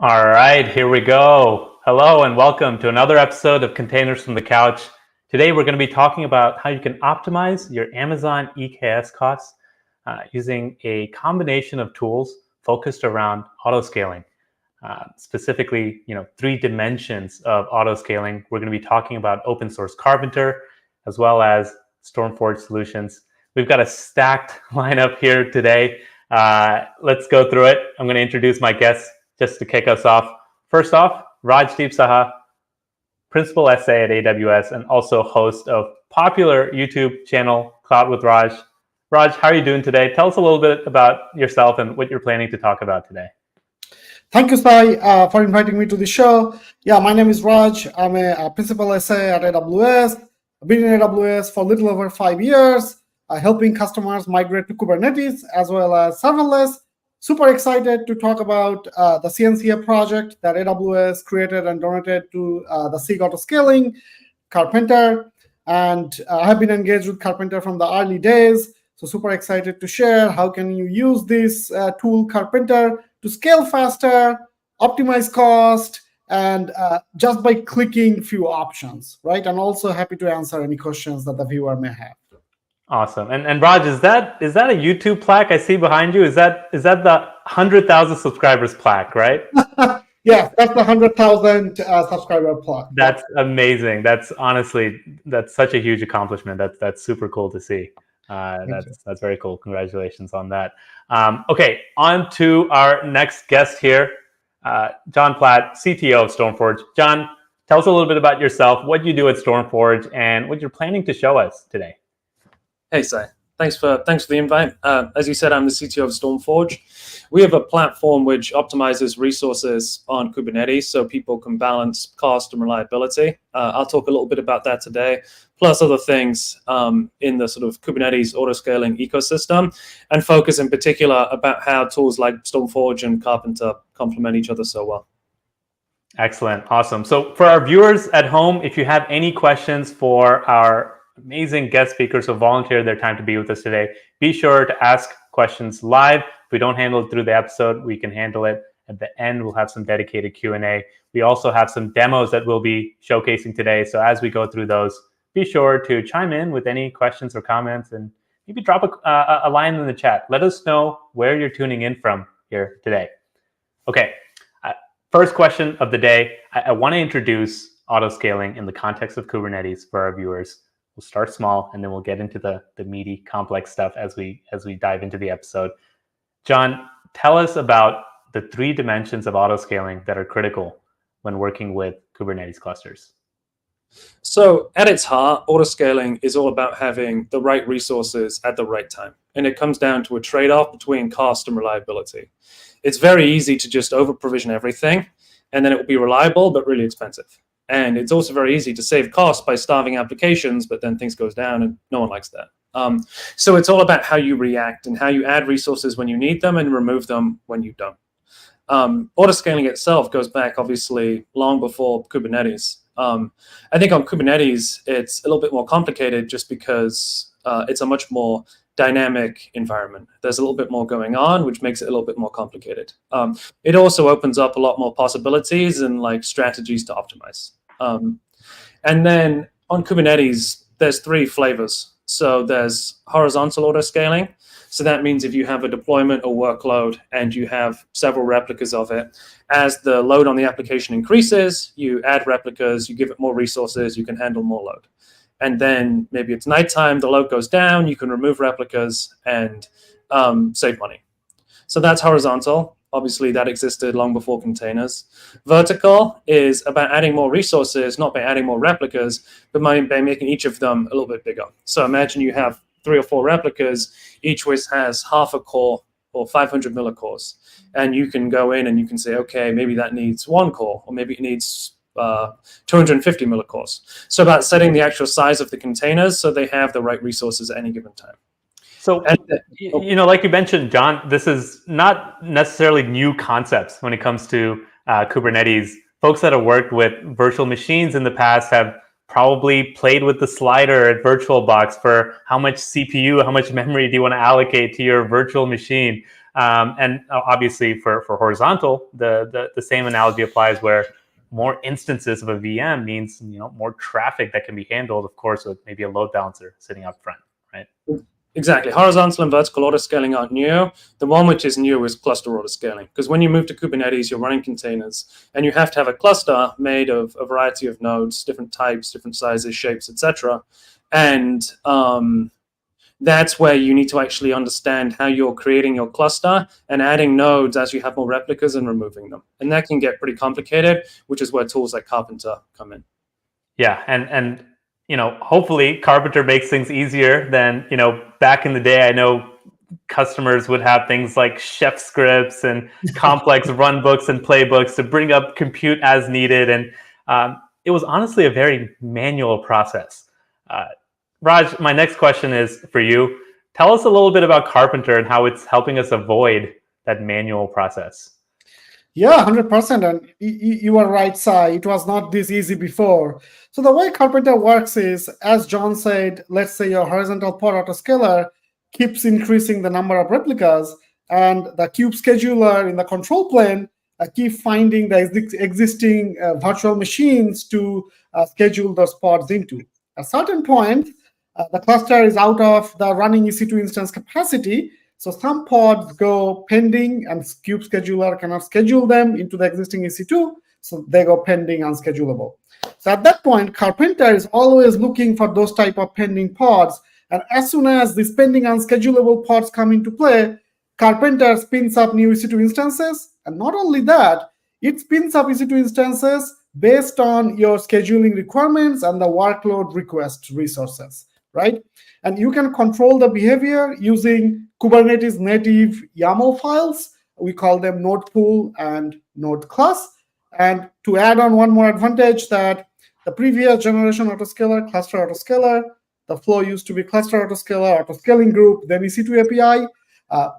All right, here we go. Hello and welcome to another episode of Containers from the Couch. Today we're going to be talking about how you can optimize your Amazon EKS costs using a combination of tools focused around autoscaling. Specifically, three dimensions of autoscaling. We're going to be talking about open source Carpenter as well as Stormforge solutions. We've got a stacked lineup here today. Let's go through it. I'm going to introduce my guests just to kick us off. First off, Rajdeep Saha, Principal SA at AWS and also host of popular YouTube channel, Cloud with Raj. Raj, how are you doing today? Tell us a little bit about yourself and what you're planning to talk about today. Thank you, Sai, for inviting me to the show. Yeah, my name is Raj. I'm a Principal SA at AWS. I've been in AWS for a little over 5 years, helping customers migrate to Kubernetes as well as serverless. Super excited to talk about the CNCF project that AWS created and donated to the SIG autoscaling, Carpenter. And I have been engaged with Carpenter from the early days. So super excited to share how can you use this tool, Carpenter, to scale faster, optimize cost, and just by clicking few options, right? And also happy to answer any questions that the viewer may have. Awesome. And Raj, is that a YouTube plaque I see behind you? Is that the 100,000 subscribers plaque, right? Yeah, that's the 100,000 subscriber plaque. That's amazing. That's such a huge accomplishment. That's super cool to see. That's very cool. Congratulations on that. Okay, on to our next guest here, John Platt, CTO of Stormforge. John, tell us a little bit about yourself, what you do at Stormforge, and what you're planning to show us today. Hey, Sai. Thanks for the invite. As you said, I'm the CTO of Stormforge. We have a platform which optimizes resources on Kubernetes so people can balance cost and reliability. I'll talk a little bit about that today, plus other things in the sort of Kubernetes autoscaling ecosystem, and focus in particular about how tools like Stormforge and Carpenter complement each other so well. Excellent. Awesome. So for our viewers at home, if you have any questions for our amazing guest speakers who volunteered their time to be with us today, be sure to ask questions live. If we don't handle it through the episode, we can handle it at the end. We'll have some dedicated Q&A. We also have some demos that we'll be showcasing today. So as we go through those, be sure to chime in with any questions or comments and maybe drop a line in the chat. Let us know where you're tuning in from here today. Okay, first question of the day. I want to introduce autoscaling in the context of Kubernetes for our viewers. We'll start small, and then we'll get into the meaty, complex stuff as we dive into the episode. John, tell us about the three dimensions of autoscaling that are critical when working with Kubernetes clusters. So at its heart, autoscaling is all about having the right resources at the right time. And it comes down to a trade-off between cost and reliability. It's very easy to just over-provision everything, and then it will be reliable, but really expensive. And it's also very easy to save costs by starving applications, but then things goes down and no one likes that. So it's all about how you react and how you add resources when you need them and remove them when you don't. Autoscaling itself goes back, obviously, long before Kubernetes. I think on Kubernetes, it's a little bit more complicated just because it's a much more dynamic environment. There's a little bit more going on, which makes it a little bit more complicated. It also opens up a lot more possibilities and strategies to optimize. And then on Kubernetes, there's three flavors. So there's horizontal autoscaling. So that means if you have a deployment or workload and you have several replicas of it, as the load on the application increases, you add replicas, you give it more resources, you can handle more load. And then maybe it's nighttime, the load goes down, you can remove replicas and save money. So that's horizontal. Obviously, that existed long before containers. Vertical is about adding more resources, not by adding more replicas, but by making each of them a little bit bigger. So imagine you have 3 or 4 replicas, each which has half a core or 500 millicores. And you can go in and you can say, okay, maybe that needs 1 core, or maybe it needs 250 millicores. So about setting the actual size of the containers so they have the right resources at any given time. So, like you mentioned, John, this is not necessarily new concepts when it comes to Kubernetes. Folks that have worked with virtual machines in the past have probably played with the slider at VirtualBox for how much CPU, how much memory do you want to allocate to your virtual machine. And obviously for horizontal, the same analogy applies where more instances of a VM means more traffic that can be handled, of course, with maybe a load balancer sitting up front, right? Exactly. Horizontal and vertical autoscaling aren't new. The one which is new is cluster autoscaling, because when you move to Kubernetes, you're running containers, and you have to have a cluster made of a variety of nodes, different types, different sizes, shapes, etc. And that's where you need to actually understand how you're creating your cluster and adding nodes as you have more replicas and removing them. And that can get pretty complicated, which is where tools like Carpenter come in. Yeah, and hopefully Carpenter makes things easier than, back in the day. I know customers would have things like chef scripts and complex run books and playbooks to bring up compute as needed. And it was honestly a very manual process. Raj, my next question is for you. Tell us a little bit about Carpenter and how it's helping us avoid that manual process. Yeah, 100%. And you are right, Sai. It was not this easy before. So the way Carpenter works is, as John said, let's say your horizontal pod autoscaler keeps increasing the number of replicas, and the kube scheduler in the control plane keep finding the existing virtual machines to schedule those pods into. At a certain point, the cluster is out of the running EC2 instance capacity, so some pods go pending, and kube scheduler cannot schedule them into the existing EC2, so they go pending, unschedulable. So at that point, Carpenter is always looking for those type of pending pods, and as soon as these pending, unschedulable pods come into play, Carpenter spins up new EC2 instances, and not only that, it spins up EC2 instances based on your scheduling requirements and the workload request resources, right? And you can control the behavior using Kubernetes native YAML files. We call them node pool and node class. And to add on one more advantage, that the previous generation autoscaler, cluster autoscaler, the flow used to be cluster autoscaler, autoscaling group, then EC2 API.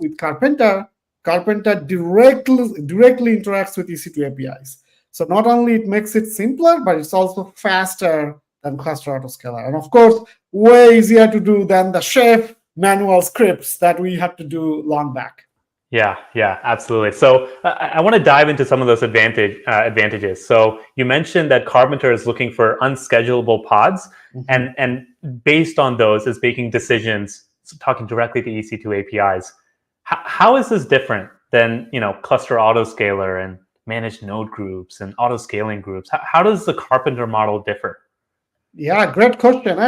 With Carpenter, Carpenter directly interacts with EC2 APIs. So not only it makes it simpler, but it's also faster than cluster autoscaler. And of course, way easier to do than the chef manual scripts that we had to do long back. Yeah, absolutely. So I want to dive into some of those advantages. So you mentioned that Carpenter is looking for unschedulable pods, and based on those is making decisions, talking directly to EC2 APIs. How is this different than cluster autoscaler and managed node groups and autoscaling groups? How does the Carpenter model differ? Yeah, great question.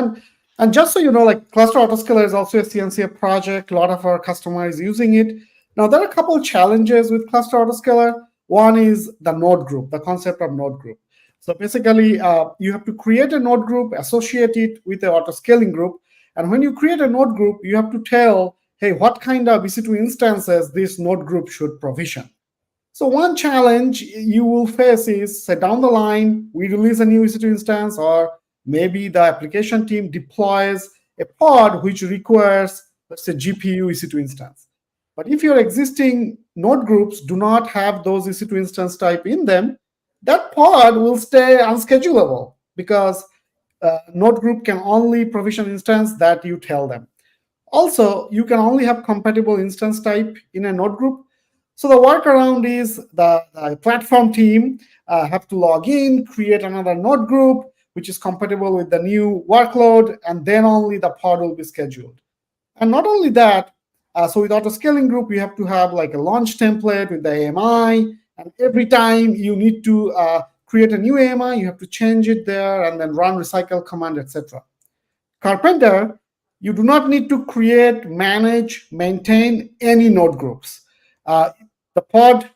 And just so you know, like cluster autoscaler is also a CNCF project. A lot of our customers using it. Now, there are a couple of challenges with cluster autoscaler. One is the node group, the concept of node group. So basically, you have to create a node group, associate it with an autoscaling group. And when you create a node group, you have to tell, hey, what kind of EC2 instances this node group should provision. So one challenge you will face is, say, down the line, we release a new EC2 instance, or maybe the application team deploys a pod which requires, let's say, GPU EC2 instance. But if your existing node groups do not have those EC2 instance type in them, that pod will stay unschedulable because node group can only provision instance that you tell them. Also, you can only have compatible instance type in a node group. So the workaround is the platform team have to log in, create another node group, which is compatible with the new workload, and then only the pod will be scheduled. And not only that, so with autoscaling group, you have to have like a launch template with the AMI, and every time you need to create a new AMI, you have to change it there and then run recycle command, etc. Carpenter, you do not need to create, manage, maintain any node groups. The pod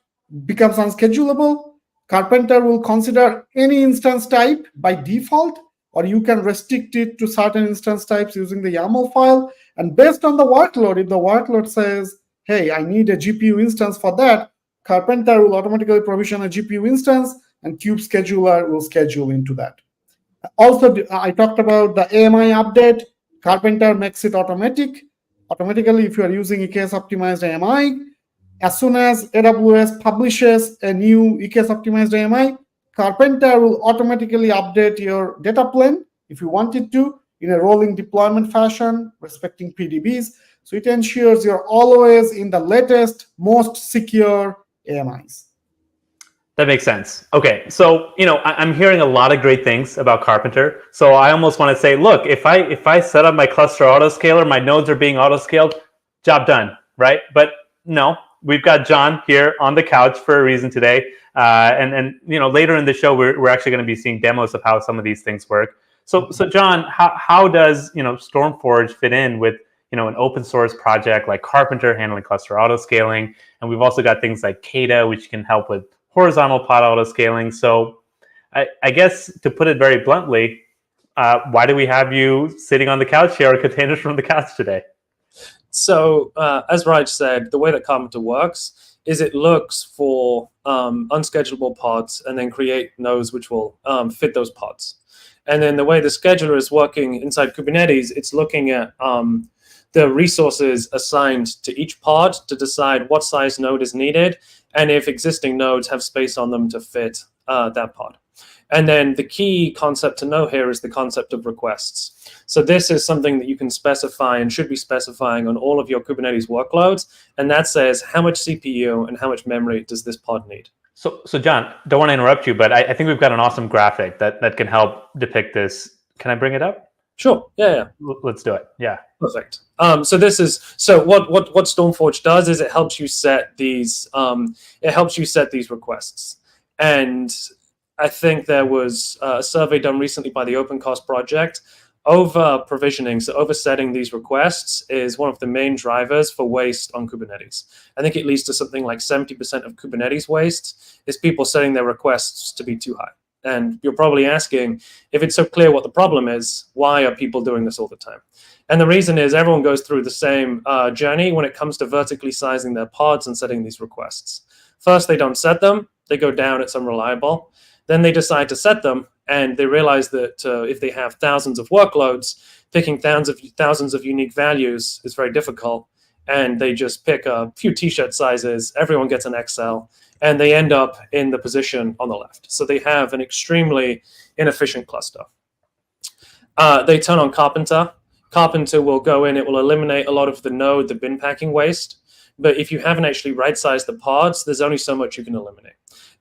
becomes unschedulable. Carpenter will consider any instance type by default, or you can restrict it to certain instance types using the YAML file. And based on the workload, if the workload says, hey, I need a GPU instance for that, Carpenter will automatically provision a GPU instance, and Kube Scheduler will schedule into that. Also, I talked about the AMI update. Carpenter makes it automatically if you are using EKS optimized AMI. As soon as AWS publishes a new EKS optimized AMI, Carpenter will automatically update your data plane if you want it to in a rolling deployment fashion, respecting PDBs. So it ensures you're always in the latest, most secure AMIs. That makes sense. Okay, so I'm hearing a lot of great things about Carpenter. So I almost want to say, look, if I set up my cluster autoscaler, my nodes are being autoscaled, job done, right? But no, we've got John here on the couch for a reason today, and later in the show we're actually going to be seeing demos of how some of these things work. So John, how does Stormforge fit in with an open source project like Carpenter handling cluster autoscaling, and we've also got things like Kata, which can help with horizontal pod autoscaling. So I guess to put it very bluntly, why do we have you sitting on the couch here, or containers from the couch today? So as Raj said, the way that Carpenter works is it looks for unschedulable pods and then create nodes which will fit those pods. And then the way the scheduler is working inside Kubernetes, it's looking at the resources assigned to each pod to decide what size node is needed and if existing nodes have space on them to fit that pod. And then the key concept to know here is the concept of requests. So this is something that you can specify and should be specifying on all of your Kubernetes workloads. And that says how much CPU and how much memory does this pod need. So John, don't want to interrupt you, but I think we've got an awesome graphic that can help depict this. Can I bring it up? Sure. Yeah. Let's do it. Yeah. Perfect. So what Stormforge does is it helps you set these requests. And I think there was a survey done recently by the OpenCost project. Over provisioning, so oversetting these requests is one of the main drivers for waste on Kubernetes. I think it leads to something like 70% of Kubernetes waste is people setting their requests to be too high. And you're probably asking, if it's so clear what the problem is, why are people doing this all the time? And the reason is everyone goes through the same journey when it comes to vertically sizing their pods and setting these requests. First, they don't set them. They go down, it's unreliable. Then they decide to set them, and they realize that if they have thousands of workloads, picking thousands of unique values is very difficult. And they just pick a few t-shirt sizes, everyone gets an XL, and they end up in the position on the left. So they have an extremely inefficient cluster. They turn on Carpenter. Carpenter will go in, it will eliminate a lot of the bin packing waste. But if you haven't actually right-sized the pods, there's only so much you can eliminate.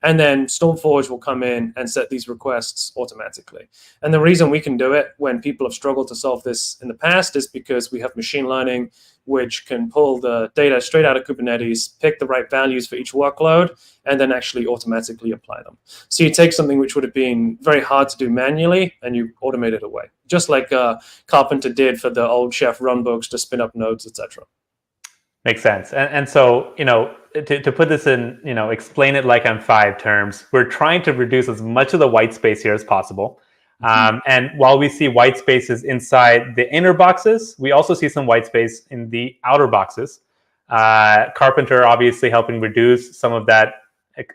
And then Stormforge will come in and set these requests automatically. And the reason we can do it when people have struggled to solve this in the past is because we have machine learning, which can pull the data straight out of Kubernetes, pick the right values for each workload, and then actually automatically apply them. So you take something which would have been very hard to do manually, and you automate it away, just like Carpenter did for the old chef runbooks to spin up nodes, etc. Makes sense. And so, to put this in, explain it like I'm 5 terms, we're trying to reduce as much of the white space here as possible. And while we see white spaces inside the inner boxes, we also see some white space in the outer boxes. Carpenter obviously helping reduce some of that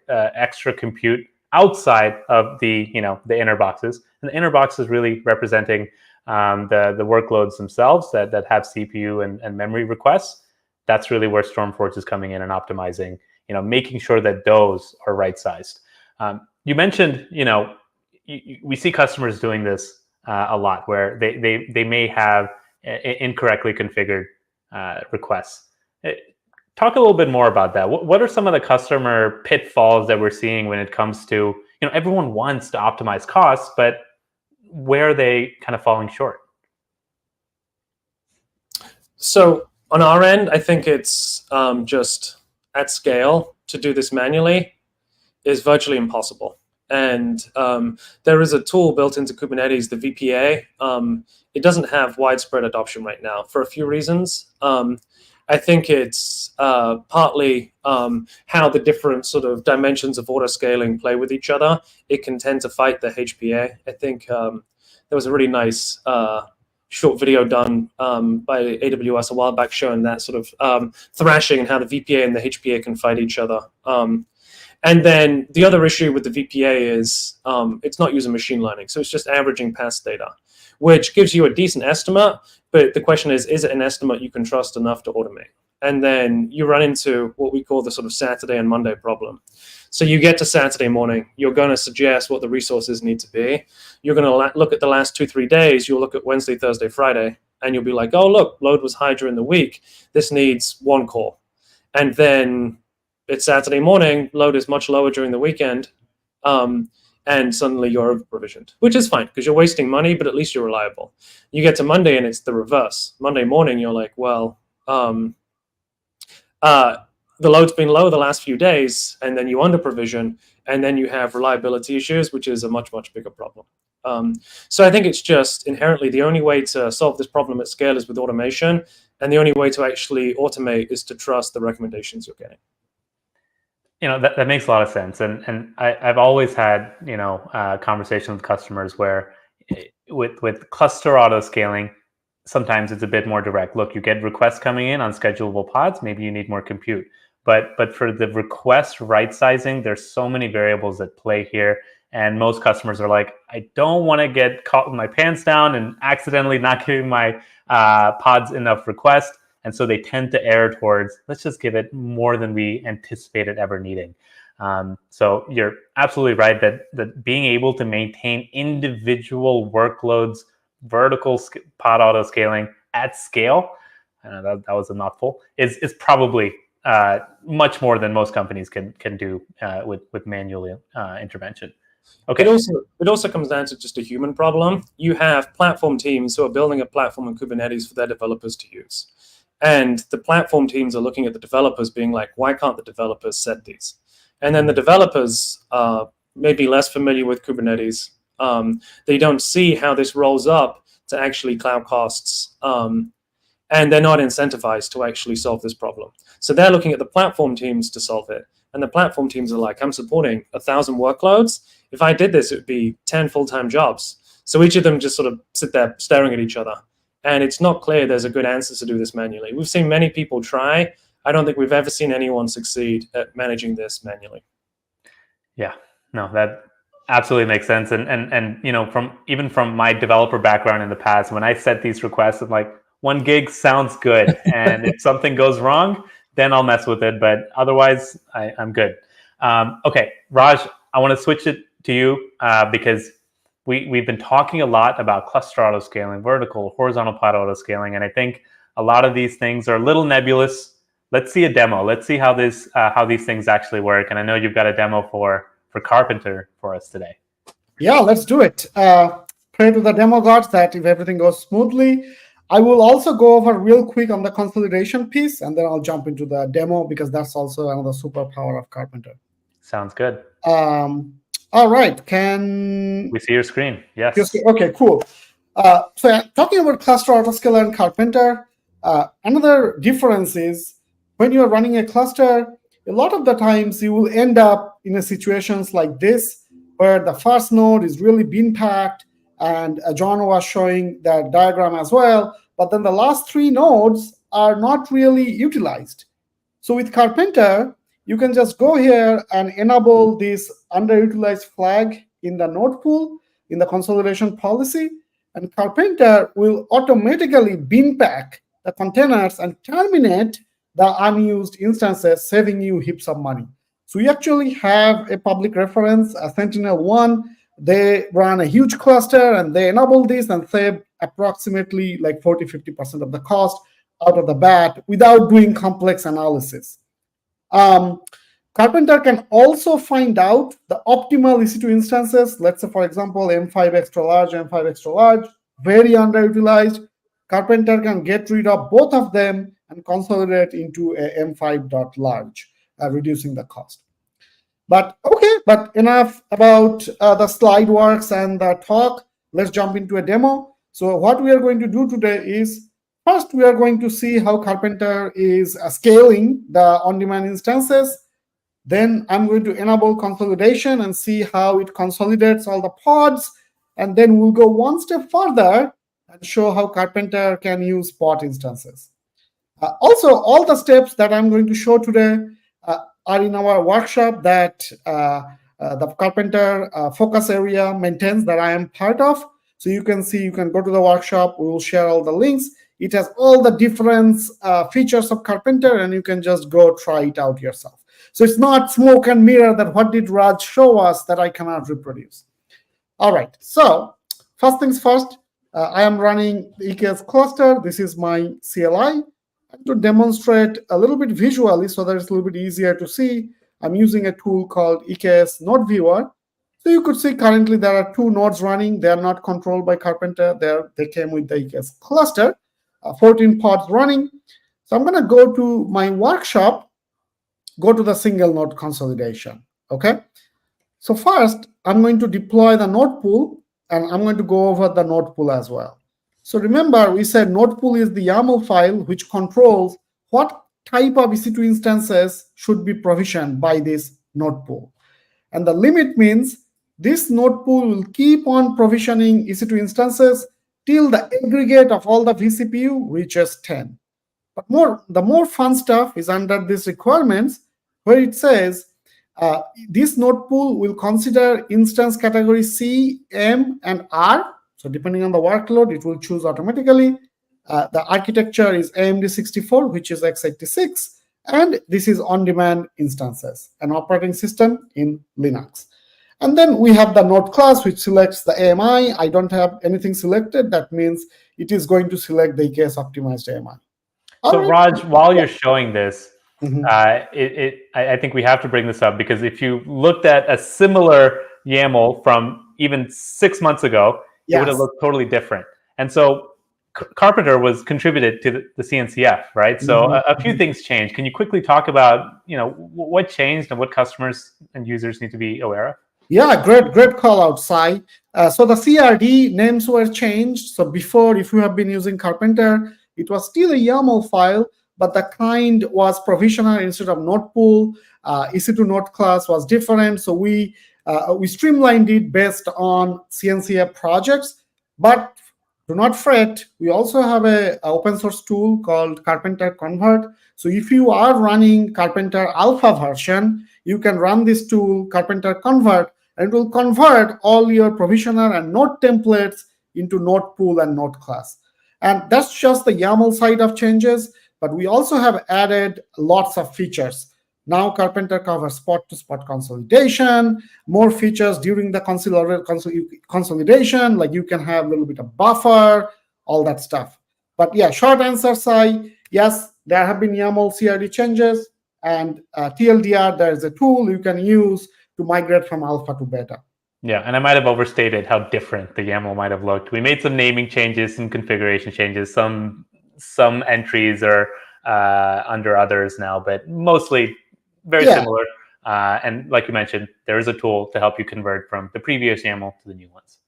extra compute outside of the inner boxes. And the inner boxes really representing the workloads themselves that have CPU and memory requests. That's really where Stormforge is coming in and optimizing, making sure that those are right-sized. You mentioned, we see customers doing this a lot, where they may have incorrectly configured requests. Talk a little bit more about that. What are some of the customer pitfalls that we're seeing when it comes to, everyone wants to optimize costs, but where are they kind of falling short? So on our end, I think it's just at scale to do this manually is virtually impossible. And there is a tool built into Kubernetes, the VPA. It doesn't have widespread adoption right now for a few reasons. I think it's partly how the different sort of dimensions of autoscaling play with each other. It can tend to fight the HPA. I think there was a really nice short video done by AWS a while back showing that sort of thrashing and how the VPA and the HPA can fight each other. And then the other issue with the VPA is it's not using machine learning. So it's just averaging past data, which gives you a decent estimate. But the question is it an estimate you can trust enough to automate? And then you run into what we call the sort of Saturday and Monday problem. So you get to Saturday morning, you're going to suggest what the resources need to be. You're going to look at the last 2-3 days. You'll look at Wednesday, Thursday, Friday. And you'll be like, oh, look, load was high during the week. This needs 1 core. And then it's Saturday morning, load is much lower during the weekend. And suddenly you're over-provisioned, which is fine because you're wasting money, but at least you're reliable. You get to Monday and it's the reverse. Monday morning, you're like, well, the load's been low the last few days, and then you under-provision, and then you have reliability issues, which is a much, much bigger problem. So I think it's just inherently the only way to solve this problem at scale is with automation, and the only way to actually automate is to trust the recommendations you're getting. That makes a lot of sense, and I've always had conversations with customers where with cluster auto scaling, sometimes it's a bit more direct. Look, you get requests coming in on schedulable pods, maybe you need more compute, but for the request right sizing, there's so many variables at play here, and most customers are like, I don't want to get caught with my pants down and accidentally not giving my pods enough requests. And so they tend to err towards, let's just give it more than we anticipated ever needing. So you're absolutely right that being able to maintain individual workloads, vertical pod auto scaling at scale, that was a mouthful, is probably much more than most companies can do with manual intervention. Okay. It also comes down to just a human problem. You have platform teams who are building a platform in Kubernetes for their developers to use. And the platform teams are looking at the developers being like, why can't the developers set these? And then the developers are maybe less familiar with Kubernetes. They don't see how this rolls up to actually cloud costs. And they're not incentivized to actually solve this problem. So they're looking at the platform teams to solve it. And the platform teams are like, I'm supporting 1,000 workloads. If I did this, it would be 10 full-time jobs. So each of them just sort of sit there staring at each other. And it's not clear there's a good answer to do this manually. We've seen many people try. I don't think we've ever seen anyone succeed at managing this manually. Yeah, no, that absolutely makes sense. And from my developer background in the past, when I set these requests, I'm like, 1 gig sounds good. And if something goes wrong, then I'll mess with it. But otherwise, I'm good. Okay, Raj, I want to switch it to you because we've been talking a lot about cluster auto scaling, vertical, horizontal pod auto scaling, and I think a lot of these things are a little nebulous. Let's see a demo. Let's see how these things actually work. And I know you've got a demo for Carpenter for us today. Yeah, let's do it. Pray to the demo gods that if everything goes smoothly. I will also go over real quick on the consolidation piece, and then I'll jump into the demo because that's also another superpower of Carpenter. Sounds good. All right, can we see your screen? Yes. Okay, cool. So talking about cluster autoscaler and Carpenter, another difference is when you're running a cluster, a lot of the times you will end up in a situations like this where the first node is really bin packed, and John was showing that diagram as well, but then the last 3 nodes are not really utilized. So with Carpenter, you can just go here and enable this underutilized flag in the node pool in the consolidation policy, and Carpenter will automatically bin pack the containers and terminate the unused instances, saving you heaps of money. So we actually have a public reference, a Sentinel-1. They run a huge cluster and they enable this and save approximately like 40-50% of the cost out of the bat without doing complex analysis. Carpenter can also find out the optimal EC2 instances. Let's say, for example, M5 extra large, M5 extra large, very underutilized. Carpenter can get rid of both of them and consolidate into a M5.large, reducing the cost. But enough about the slide works and the talk. Let's jump into a demo. So what we are going to do today is, first we are going to see how Carpenter is scaling the on-demand instances. Then I'm going to enable consolidation and see how it consolidates all the pods. And then we'll go one step further and show how Carpenter can use pod instances. Also, all the steps that I'm going to show today are in our workshop that the Carpenter focus area maintains that I am part of. So you can see, you can go to the workshop. We will share all the links. It has all the different features of Carpenter, and you can just go try it out yourself. So it's not smoke and mirror that what did Raj show us that I cannot reproduce. All right, so first things first, I am running the EKS cluster. This is my CLI. To demonstrate a little bit visually so that it's a little bit easier to see, I'm using a tool called EKS Node Viewer. So you could see currently there are 2 nodes running. They are not controlled by Carpenter. They came with the EKS cluster, 14 pods running. So I'm going to go to my workshop, go to the single node consolidation. Okay. So first, I'm going to deploy the node pool, and I'm going to go over the node pool as well. So remember, we said node pool is the YAML file which controls what type of EC2 instances should be provisioned by this node pool. And the limit means this node pool will keep on provisioning EC2 instances till the aggregate of all the vCPU reaches 10. But the more fun stuff is under these requirements, where it says this node pool will consider instance category C, M, and R. So depending on the workload, it will choose automatically. The architecture is AMD 64, which is x86, and this is on-demand instances, an operating system in Linux. And then we have the node class, which selects the AMI. I don't have anything selected. That means it is going to select the EKS optimized AMI. So Raj, while you're showing this, Mhm. I think we have to bring this up, because if you looked at a similar YAML from even 6 months ago, it would have looked totally different. And so Carpenter was contributed to the CNCF, right? So a few things changed. Can you quickly talk about, what changed and what customers and users need to be aware of? Yeah, great call out, Sai. So the CRD names were changed. So before, if you have been using Carpenter, it was still a YAML file, but the kind was provisioner instead of node pool. EC2 node class was different. So we streamlined it based on CNCF projects. But do not fret, we also have an open source tool called Carpenter Convert. So if you are running Carpenter alpha version, you can run this tool, Carpenter Convert, and it will convert all your provisioner and node templates into node pool and node class. And that's just the YAML side of changes, but we also have added lots of features. Now Carpenter covers spot-to-spot consolidation, more features during the consolidation, like you can have a little bit of buffer, all that stuff. But yeah, short answer, Sai, yes, there have been YAML CRD changes, and TLDR, there is a tool you can use to migrate from alpha to beta. Yeah, and I might have overstated how different the YAML might have looked. We made some naming changes, some configuration changes, some entries are under others now, but mostly very similar. And like you mentioned, there is a tool to help you convert from the previous YAML to the new ones.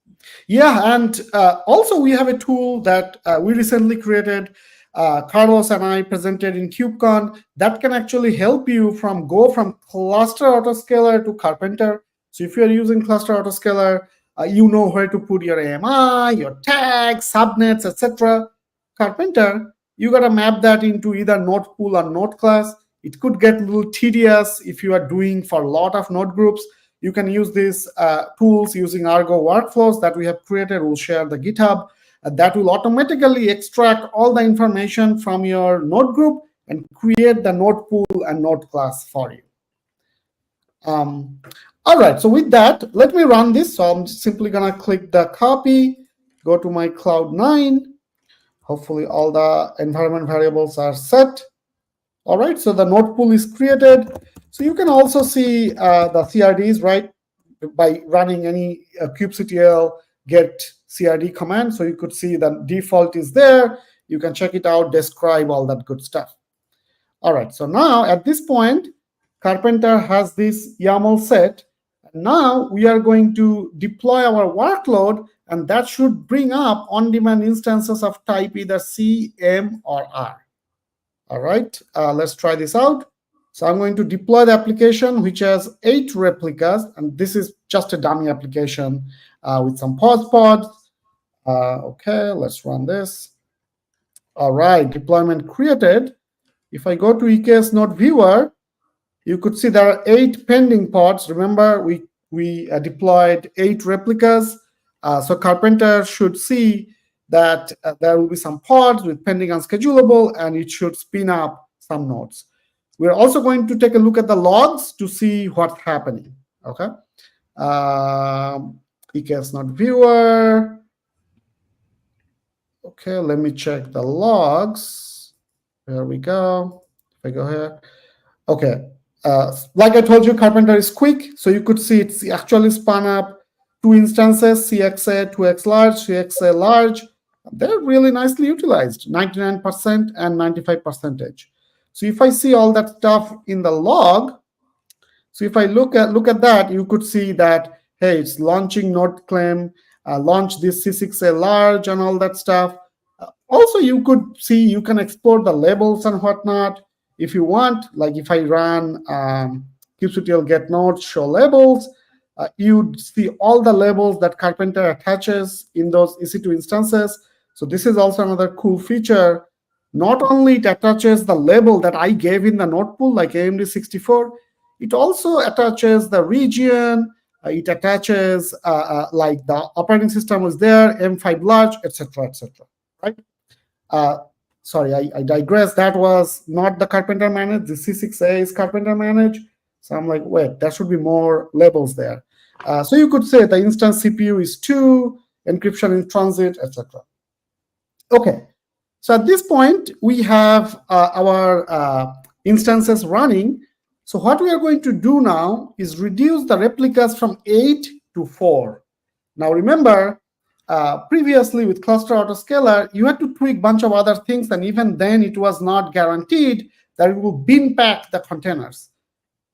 Yeah, and also we have a tool that we recently created. Carlos and I presented in KubeCon that can actually help you go from cluster autoscaler to Carpenter. So if you're using cluster autoscaler, you know where to put your AMI, your tags, subnets, etc. Carpenter, you got to map that into either node pool or node class. It could get a little tedious if you are doing for a lot of node groups. You can use these tools using Argo workflows that we have created. We'll share the GitHub. That will automatically extract all the information from your node group and create the node pool and node class for you. All right, so with that, let me run this. So I'm simply going to click the copy, go to my Cloud9. Hopefully all the environment variables are set. All right, so the node pool is created. So you can also see the CRDs, right, by running any kubectl get CRD command. So you could see the default is there. You can check it out, describe, all that good stuff. All right, so now at this point, Carpenter has this YAML set. Now we are going to deploy our workload, and that should bring up on-demand instances of type either C, M, or R. All right, let's try this out. So I'm going to deploy the application, which has 8 replicas, and this is just a dummy application with some pods. Okay, let's run this. All right, deployment created. If I go to EKS Node Viewer, you could see there are 8 pending pods. Remember, we deployed 8 replicas. So Carpenter should see that there will be some pods with pending unschedulable, and it should spin up some nodes. We're also going to take a look at the logs to see what's happening. Okay. EKS Node Viewer. Okay, let me check the logs. There we go. If I go here. Okay. Like I told you, Carpenter is quick. So you could see it's actually spun up 2 instances, CXA, 2x large, CXA large. They're really nicely utilized, 99% and 95%. So if I see all that stuff in the log, so if I look at that, you could see that, hey, it's launching node claim, launch this C6A large and all that stuff. Also, you could see you can export the labels and whatnot if you want. Like if I run kubectl get node show labels, you'd see all the labels that Carpenter attaches in those EC2 instances. So this is also another cool feature. Not only it attaches the label that I gave in the node pool, like AMD64, it also attaches the region. It attaches like the operating system was there, M5 large, etc., right? Sorry, I digress. That was not the Carpenter managed. The C6A is Carpenter managed. So I'm like, wait, there should be more labels there. So you could say the instance CPU is 2, encryption in transit, etc. Okay, so at this point, we have our instances running. So what we are going to do now is reduce the replicas from 8 to 4. Now remember, previously with cluster autoscaler, you had to tweak a bunch of other things, and even then it was not guaranteed that it will bin pack the containers.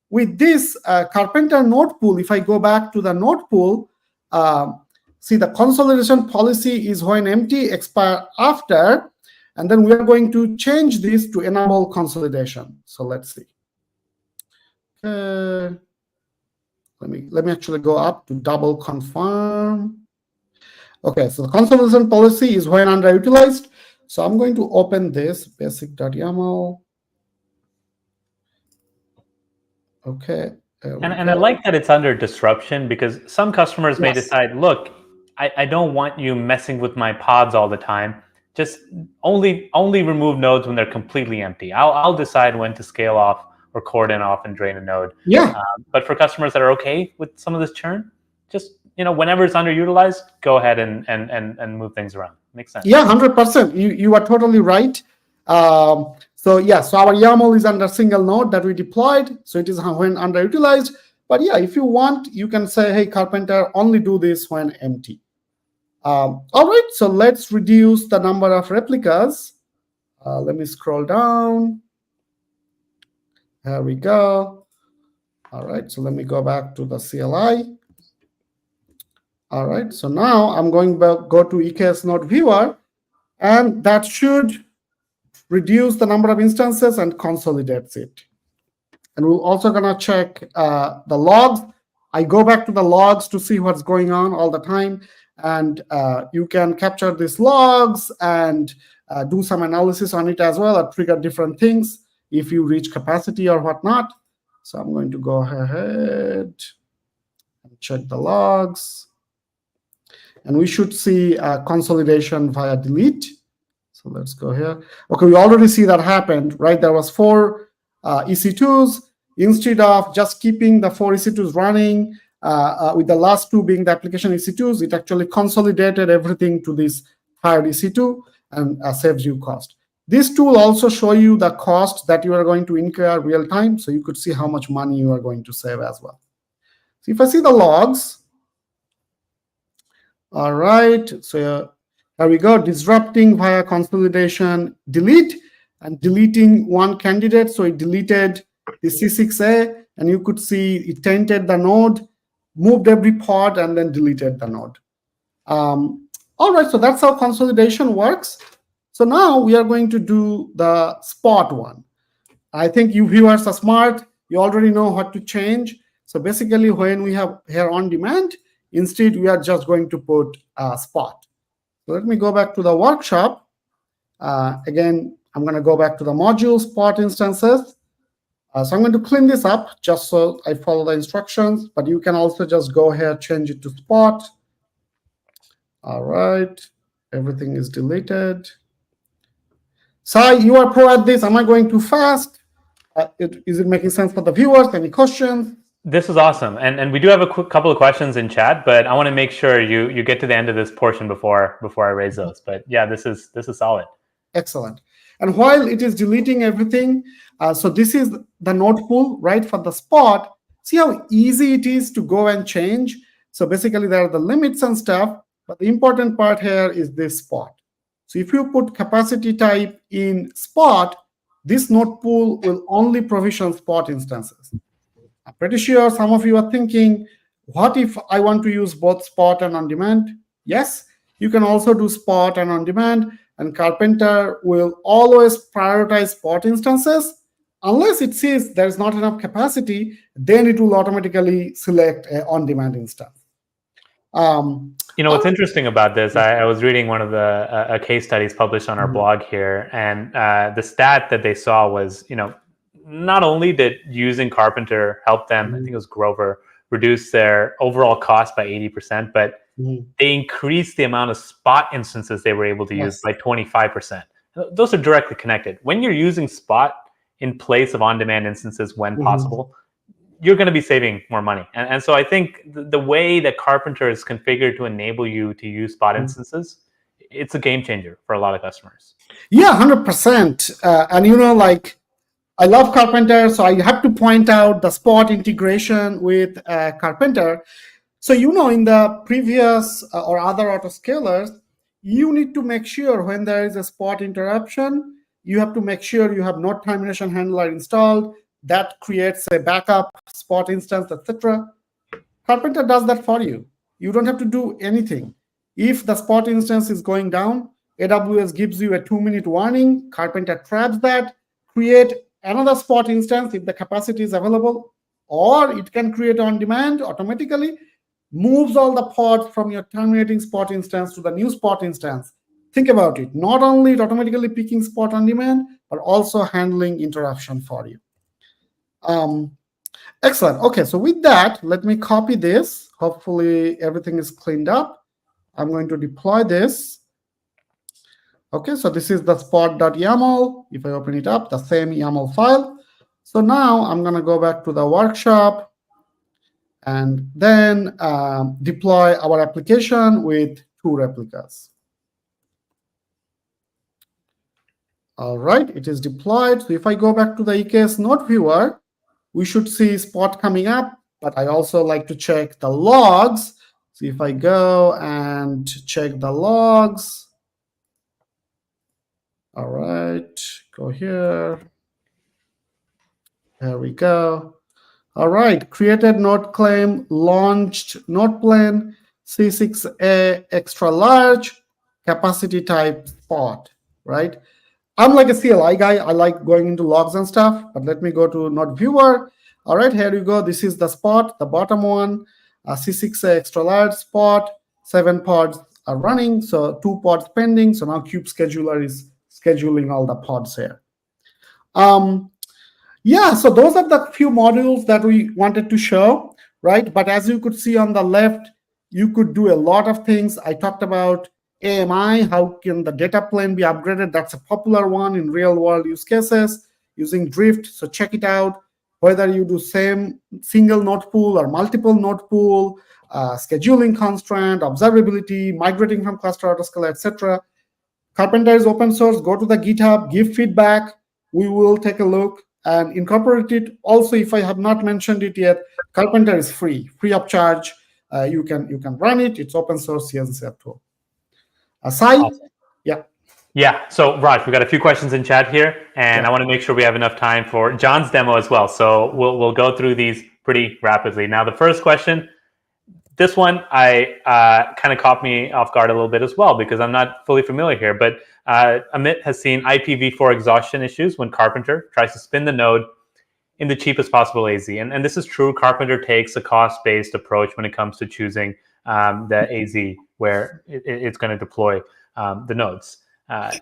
With this Carpenter node pool, if I go back to the node pool, see the consolidation policy is when empty, expire after, and then we are going to change this to enable consolidation. So let's see. Let me actually go up to double confirm. Okay, so the consolidation policy is when underutilized. So I'm going to open this basic.yaml. Okay. And I like that it's under disruption, because some customers may decide, look, I don't want you messing with my pods all the time. Just only remove nodes when they're completely empty. I'll decide when to scale off or cordon off and drain a node. Yeah. But for customers that are okay with some of this churn, just whenever it's underutilized, go ahead and move things around. Makes sense. Yeah, 100%. You are totally right. So our YAML is under single node that we deployed. So it is when underutilized. But yeah, if you want, you can say, hey, Carpenter, only do this when empty. All right, so let's reduce the number of replicas. Let me scroll down. There we go. All right, so let me go back to the CLI. All right, so now I'm going to go to EKS node viewer, and that should reduce the number of instances and consolidates it. And we're also gonna check the logs. I go back to the logs to see what's going on all the time. And you can capture these logs and do some analysis on it as well, or trigger different things if you reach capacity or whatnot. So I'm going to go ahead and check the logs. And we should see consolidation via delete. So let's go here. Okay, we already see that happened, right? There was 4 EC2s. Instead of just keeping the 4 EC2s running, with the last 2 being the application EC2s, it actually consolidated everything to this third EC2 and saves you cost. This tool also show you the cost that you are going to incur real time, so you could see how much money you are going to save as well. So if I see the logs, all right, so here we go, disrupting via consolidation, delete, and deleting one candidate. So it deleted the C6A, and you could see it tainted the node, moved every pod, and then deleted the node. All right, so that's how consolidation works. So now we are going to do the spot one. I think you viewers are smart. You already know what to change. So basically, when we have here on demand, instead we are just going to put spot. So let me go back to the workshop. Again, I'm going to go back to the module spot instances. So I'm going to clean this up just so I follow the instructions, but you can also just go here, change it to spot. All right, everything is deleted. Sai, you are pro at this. Am I going too fast? Is it making sense for the viewers? Any questions? This is awesome, and we do have a quick couple of questions in chat, but I want to make sure you get to the end of this portion before I raise those. But yeah, this is solid. Excellent. And while it is deleting everything, so this is the node pool, right, for the spot. See how easy it is to go and change. So basically, there are the limits and stuff, but the important part here is this spot. So if you put capacity type in spot, this node pool will only provision spot instances. I'm pretty sure some of you are thinking, what if I want to use both spot and on-demand? Yes, you can also do spot and on-demand, and Carpenter will always prioritize spot instances. Unless it sees there's not enough capacity, then it will automatically select an on-demand instance. What's interesting about this, I was reading one of the case studies published on our blog here, and the stat that they saw was, not only did using Carpenter help them, I think it was Grover, reduce their overall cost by 80%, but they increased the amount of spot instances they were able to use by 25%. Those are directly connected. When you're using spot in place of on-demand instances when possible, you're going to be saving more money. And so I think the way that Carpenter is configured to enable you to use spot instances, it's a game changer for a lot of customers. Yeah, 100%. And I love Carpenter, so I have to point out the spot integration with Carpenter. So, in the previous or other autoscalers, you need to make sure when there is a spot interruption, you have to make sure you have node termination handler installed. That creates a backup spot instance, etc. Carpenter does that for you. You don't have to do anything. If the spot instance is going down, AWS gives you a 2-minute warning. Carpenter traps that, create another spot instance if the capacity is available, or it can create on demand automatically, moves all the pods from your terminating spot instance to the new spot instance. Think about it. Not only it automatically picking spot on demand, but also handling interruption for you. Excellent. Okay, so with that, let me copy this. Hopefully everything is cleaned up. I'm going to deploy this. Okay, so this is the spot.yaml. If I open it up, the same YAML file. So now I'm going to go back to the workshop and then deploy our application with 2 replicas. All right, it is deployed. So if I go back to the EKS node viewer, we should see spot coming up, but I also like to check the logs. So if I go and check the logs, all right, go here. There we go. All right, created node claim, launched node plane, C6A extra large, capacity type spot, right? I'm like a CLI guy. I like going into logs and stuff, but let me go to node viewer. All right, here you go. This is the spot, the bottom one, C6A extra large spot, 7 pods are running, so 2 pods pending. So now Kube Scheduler is scheduling all the pods here. Yeah, so those are the few modules that we wanted to show, right? But as you could see on the left, you could do a lot of things. I talked about AMI, how can the data plane be upgraded? That's a popular one in real world use cases using Drift. So check it out. Whether you do same single node pool or multiple node pool, scheduling constraint, observability, migrating from cluster autoscaler, etc. Carpenter is open source. Go to the GitHub, give feedback. We will take a look and incorporate it. Also, if I have not mentioned it yet, Carpenter is free of charge. You can run it. It's open source CNCF tool. Sai? Awesome. Yeah. So Raj, we've got a few questions in chat here, and I want to make sure we have enough time for John's demo as well. So we'll go through these pretty rapidly. Now, the first question, this one I kind of caught me off guard a little bit as well because I'm not fully familiar here. But Amit has seen IPv4 exhaustion issues when Carpenter tries to spin the node in the cheapest possible AZ. And this is true. Carpenter takes a cost-based approach when it comes to choosing the AZ where it's going to deploy the nodes.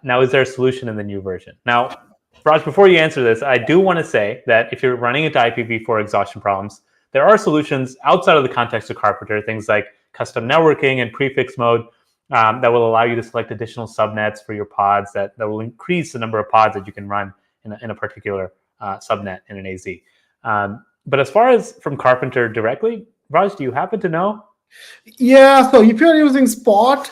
Now, is there a solution in the new version? Now, Raj, before you answer this, I do want to say that if you're running into IPv4 exhaustion problems, there are solutions outside of the context of Carpenter, things like custom networking and prefix mode that will allow you to select additional subnets for your pods that will increase the number of pods that you can run in a particular subnet in an AZ. But as far as from Carpenter directly, Raj, do you happen to know? Yeah, so if you're using Spot,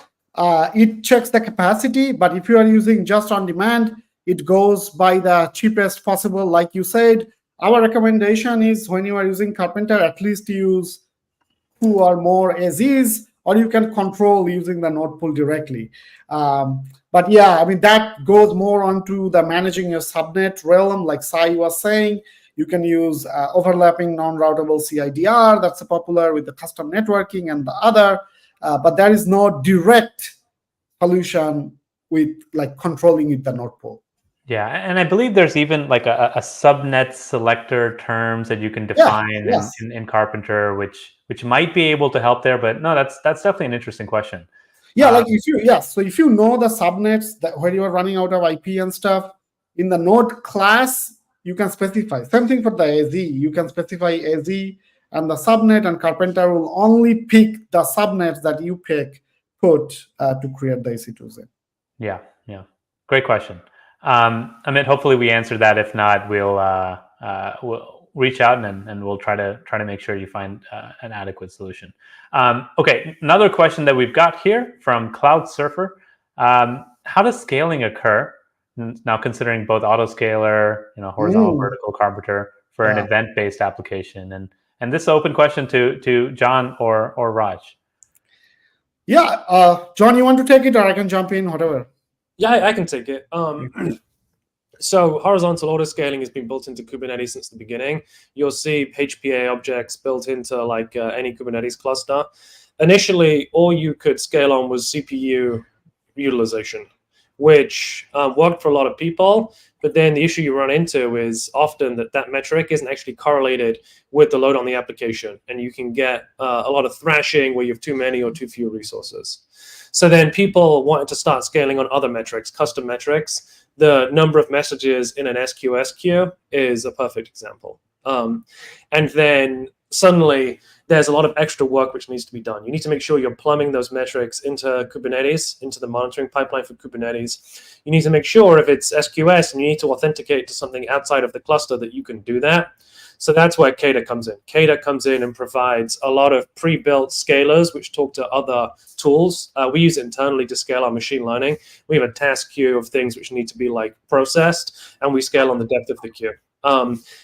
it checks the capacity, but if you are using just on demand, it goes by the cheapest possible. Like you said, our recommendation is when you are using Carpenter, at least use 2 or more as is, or you can control using the node pool directly. But yeah, I mean, that goes more onto the managing your subnet realm, like Sai was saying. You can use overlapping non-routable CIDR. That's popular with the custom networking and the other, but there is no direct solution with like controlling with the node pool. Yeah, and I believe there's even like a subnet selector terms that you can define in Carpenter, which might be able to help there. But no, that's definitely an interesting question. Yeah, like so if you know the subnets that where you are running out of IP and stuff in the node class, you can specify. Same thing for the AZ. You can specify AZ and the subnet, and Carpenter will only pick the subnets that you put to create the EC2Z. Yeah, great question. Amit, hopefully we answered that. If not, we'll reach out and we'll try to make sure you find an adequate solution. Okay, another question that we've got here from Cloud Surfer. How does scaling occur now, considering both autoscaler, horizontal, vertical, Carpenter for an event-based application? And this is an open question to John or Raj. Yeah, John, you want to take it, or I can jump in, whatever. Yeah, I can take it. So horizontal autoscaling has been built into Kubernetes since the beginning. You'll see HPA objects built into like any Kubernetes cluster. Initially, all you could scale on was CPU utilization, which worked for a lot of people. But then the issue you run into is often that metric isn't actually correlated with the load on the application. And you can get a lot of thrashing where you have too many or too few resources. So then people wanted to start scaling on other metrics, custom metrics. The number of messages in an SQS queue is a perfect example. And then suddenly there's a lot of extra work which needs to be done. You need to make sure you're plumbing those metrics into Kubernetes, into the monitoring pipeline for Kubernetes. You need to make sure if it's SQS and you need to authenticate to something outside of the cluster that you can do that. So that's where Kata comes in. Kata comes in and provides a lot of pre-built scalers which talk to other tools. We use it internally to scale our machine learning. We have a task queue of things which need to be like processed, and we scale on the depth of the queue.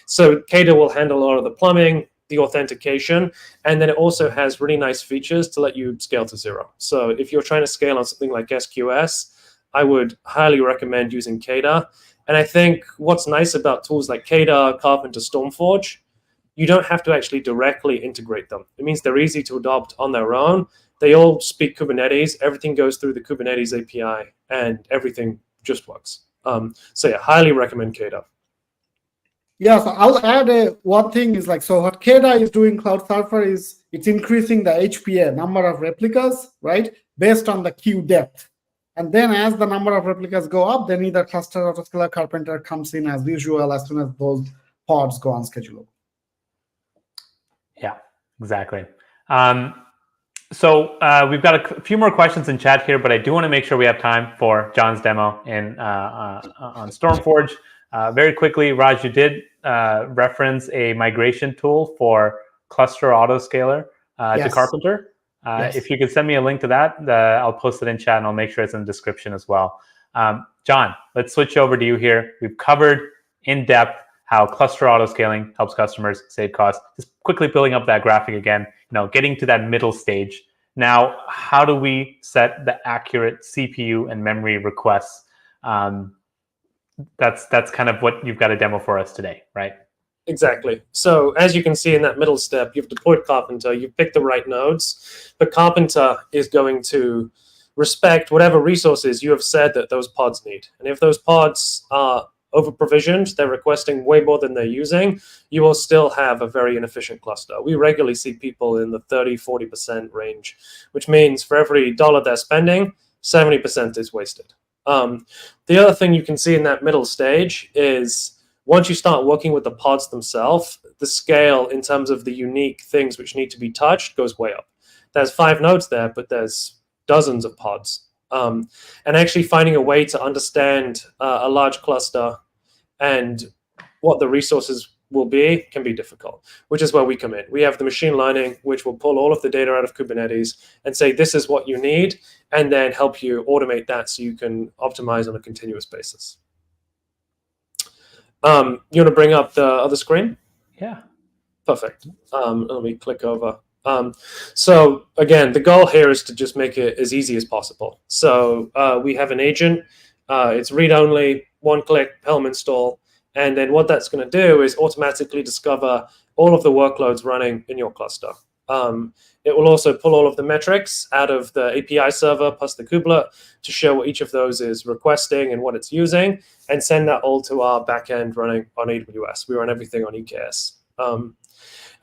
So Kata will handle a lot of the plumbing, the authentication, and then it also has really nice features to let you scale to zero. So if you're trying to scale on something like SQS, I would highly recommend using Kata. And I think what's nice about tools like Kata, Carpenter, Stormforge, you don't have to actually directly integrate them. It means they're easy to adopt on their own. They all speak Kubernetes. Everything goes through the Kubernetes API, and everything just works. So yeah, highly recommend Kata. Yeah, so I'll add one thing is like, so what Kata is doing, Cloud Surfer, is it's increasing the HPA, number of replicas, right, based on the queue depth. And then as the number of replicas go up, then either cluster autoscaler Carpenter comes in as usual as soon as those pods go on schedule. Yeah, exactly. So we've got a few more questions in chat here, but I do want to make sure we have time for John's demo on Stormforge. Very quickly, Raj, you did reference a migration tool for cluster autoscaler to Carpenter. Yes. If you could send me a link to that, I'll post it in chat and I'll make sure it's in the description as well. John, let's switch over to you here. We've covered in depth how cluster autoscaling helps customers save costs. Just quickly pulling up that graphic again, getting to that middle stage. Now, how do we set the accurate CPU and memory requests? That's kind of what you've got a demo for us today, right? Exactly. So as you can see in that middle step, you've deployed Carpenter, you've picked the right nodes, but Carpenter is going to respect whatever resources you have said that those pods need. And if those pods are over-provisioned, they're requesting way more than they're using, you will still have a very inefficient cluster. We regularly see people in the 30-40% range, which means for every dollar they're spending, 70% is wasted. The other thing you can see in that middle stage is once you start working with the pods themselves, the scale in terms of the unique things which need to be touched goes way up. There's 5 nodes there, but there's dozens of pods. And actually finding a way to understand a large cluster and what the resources will be can be difficult, which is where we come in. We have the machine learning, which will pull all of the data out of Kubernetes and say, this is what you need, and then help you automate that so you can optimize on a continuous basis. You want to bring up the other screen? Yeah. Perfect. Let me click over. So again, the goal here is to just make it as easy as possible. So we have an agent. It's read-only, one-click, Helm install. And then what that's going to do is automatically discover all of the workloads running in your cluster. It will also pull all of the metrics out of the API server plus the kubelet to show what each of those is requesting and what it's using, and send that all to our backend running on AWS. We run everything on EKS.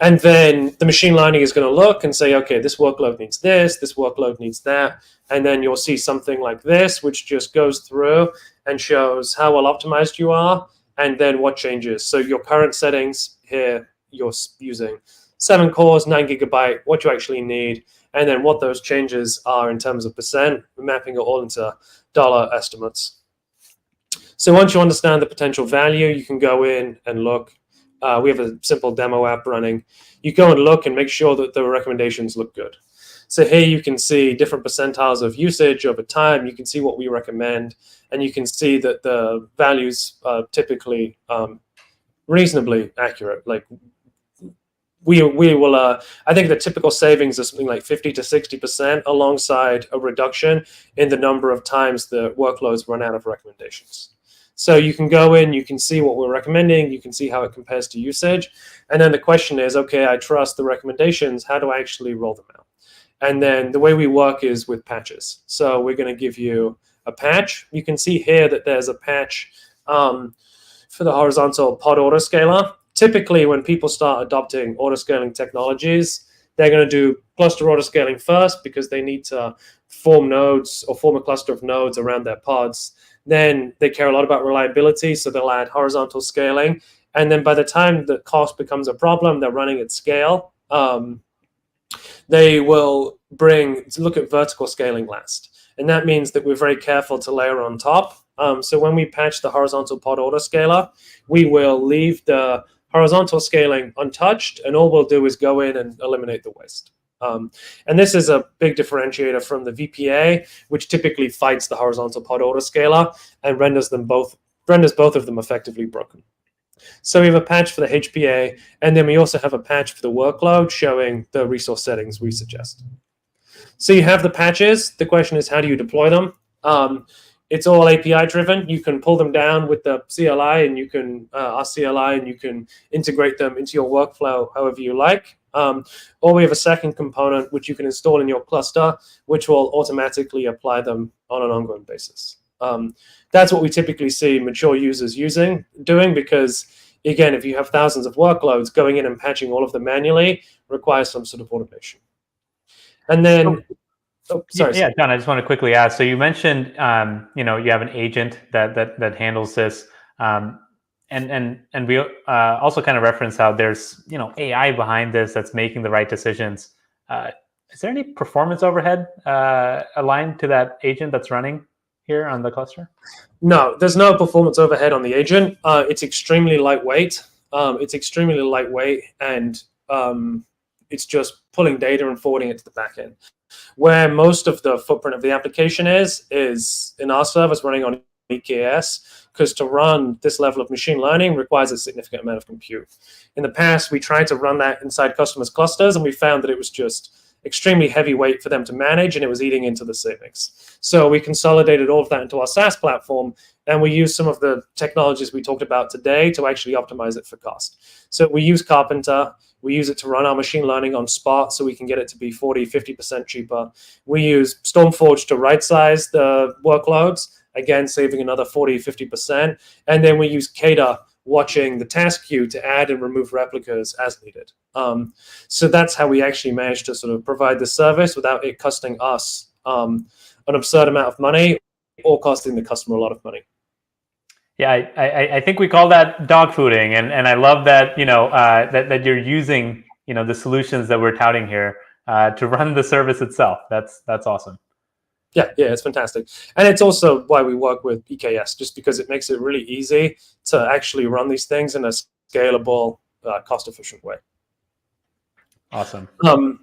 And then the machine learning is going to look and say, okay, this workload needs this workload needs that. And then you'll see something like this, which just goes through and shows how well optimized you are, and then what changes. So your current settings here, you're using 7 cores, 9 gigabyte, what you actually need, and then what those changes are in terms of percent. We're mapping it all into dollar estimates. So once you understand the potential value, you can go in and look. We have a simple demo app running. You go and look and make sure that the recommendations look good. So here you can see different percentiles of usage over time. You can see what we recommend, and you can see that the values are typically reasonably accurate. Like we will, I think the typical savings is something like 50 to 60% alongside a reduction in the number of times the workloads run out of recommendations. So you can go in, you can see what we're recommending, you can see how it compares to usage. And then the question is, okay, I trust the recommendations, how do I actually roll them out? And then the way we work is with patches. So we're going to give you a patch. You can see here that there's a patch for the horizontal pod autoscaler. Typically, when people start adopting autoscaling technologies, they're going to do cluster autoscaling first because they need to form nodes or form a cluster of nodes around their pods. Then they care a lot about reliability, so they'll add horizontal scaling. And then by the time the cost becomes a problem, they're running at scale, they will look at vertical scaling last. And that means that we're very careful to layer on top. So when we patch the horizontal pod autoscaler, we will leave the horizontal scaling untouched, and all we'll do is go in and eliminate the waste. And this is a big differentiator from the VPA, which typically fights the horizontal pod autoscaler and renders both of them effectively broken. So we have a patch for the HPA, and then we also have a patch for the workload showing the resource settings we suggest. So you have the patches. The question is, how do you deploy them? It's all API driven. You can pull them down with the CLI, and you can our CLI, and you can integrate them into your workflow however you like. Or we have a second component which you can install in your cluster, which will automatically apply them on an ongoing basis. That's what we typically see mature users doing, because again, if you have thousands of workloads, going in and patching all of them manually requires some sort of automation. And then, sorry. Yeah, John, I just want to quickly ask. So you mentioned, you have an agent that handles this, and we also kind of reference how there's AI behind this that's making the right decisions. Is there any performance overhead aligned to that agent that's running here on the cluster? No, there's no performance overhead on the agent. It's extremely lightweight. And it's just pulling data and forwarding it to the backend. Where most of the footprint of the application is in our service running on EKS, because to run this level of machine learning requires a significant amount of compute. In the past, we tried to run that inside customers' clusters, and we found that it was just extremely heavyweight for them to manage, and it was eating into the savings. So we consolidated all of that into our SaaS platform, and we use some of the technologies we talked about today to actually optimize it for cost. So we use Carpenter. We use it to run our machine learning on Spot so we can get it to be 40, 50% cheaper. We use Stormforge to right-size the workloads, again, saving another 40, 50%. And then we use Kata watching the task queue to add and remove replicas as needed. So that's how we actually managed to sort of provide the service without it costing us an absurd amount of money or costing the customer a lot of money. Yeah, I think we call that dog fooding, and I love that that you're using the solutions that we're touting here to run the service itself. That's awesome. Yeah, it's fantastic. And it's also why we work with EKS, just because it makes it really easy to actually run these things in a scalable, cost-efficient way. Awesome. I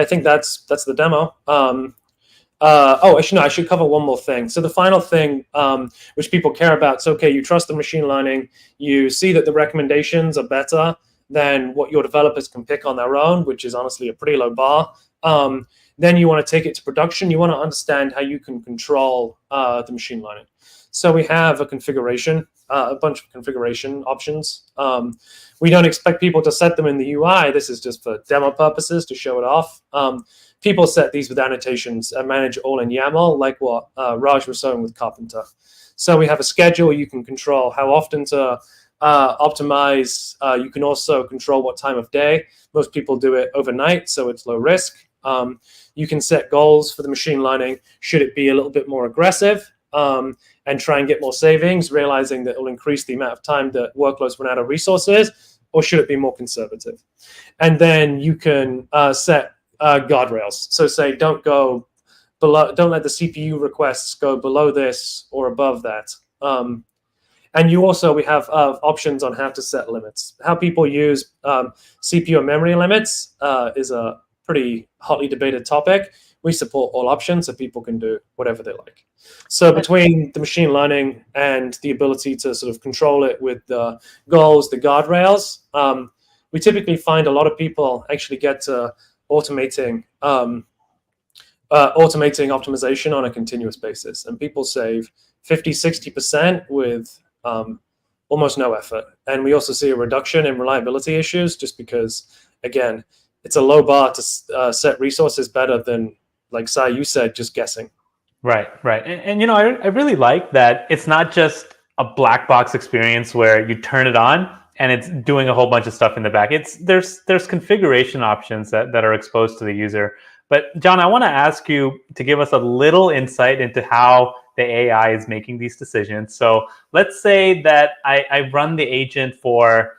think that's the demo. Actually, no, I should cover one more thing. So the final thing, which people care about, so okay, you trust the machine learning, you see that the recommendations are better than what your developers can pick on their own, which is honestly a pretty low bar. Then you want to take it to production. You want to understand how you can control the machine learning. So we have a configuration, a bunch of configuration options. We don't expect people to set them in the UI. This is just for demo purposes to show it off. People set these with annotations and manage all in YAML, like what Raj was showing with Carpenter. So we have a schedule. You can control how often to optimize. You can also control what time of day. Most people do it overnight, so it's low risk. You can set goals for the machine learning. Should it be a little bit more aggressive and try and get more savings, realizing that it will increase the amount of time that workloads run out of resources, or should it be more conservative? And then you can set guardrails. So say don't go below, don't let the CPU requests go below this or above that. And you also, we have options on how to set limits. How people use CPU and memory limits is a pretty hotly debated topic. We support all options so people can do whatever they like. So between the machine learning and the ability to sort of control it with the goals, the guardrails, we typically find a lot of people actually get to automating optimization on a continuous basis. And people save 50, 60% with almost no effort. And we also see a reduction in reliability issues just because, again, it's a low bar to set resources better than, like Sai, you said, just guessing. Right. And I really like that it's not just a black box experience where you turn it on and it's doing a whole bunch of stuff in the back. There's configuration options that are exposed to the user. But John, I want to ask you to give us a little insight into how the AI is making these decisions. So let's say that I run the agent for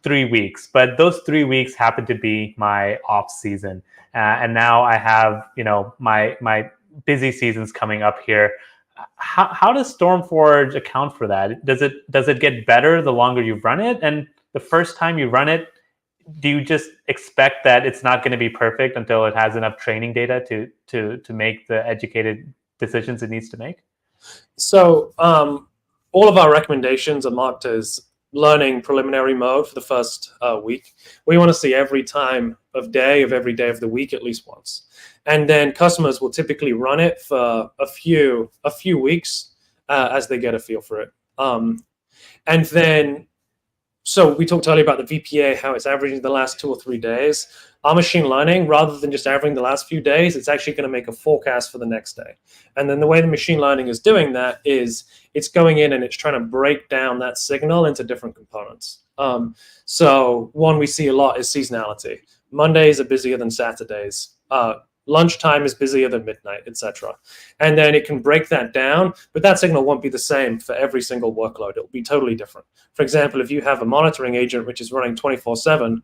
3 weeks, but those 3 weeks happen to be my off season. And now I have, my busy seasons coming up here. How does Stormforge account for that? Does it get better the longer you run it? And the first time you run it, do you just expect that it's not going to be perfect until it has enough training data to make the educated decisions it needs to make? So all of our recommendations are marked as learning preliminary mode for the first week. We want to see every time of every day of the week at least once. And then customers will typically run it for a few weeks as they get a feel for it. And then, so we talked earlier about the VPA, how it's averaging the last 2 or 3 days. Our machine learning, rather than just averaging the last few days, it's actually going to make a forecast for the next day. And then the way the machine learning is doing that is it's going in and it's trying to break down that signal into different components. So one we see a lot is seasonality. Mondays are busier than Saturdays. Lunchtime is busier than midnight, etc. And then it can break that down, but that signal won't be the same for every single workload. It'll be totally different. For example, if you have a monitoring agent which is running 24/7,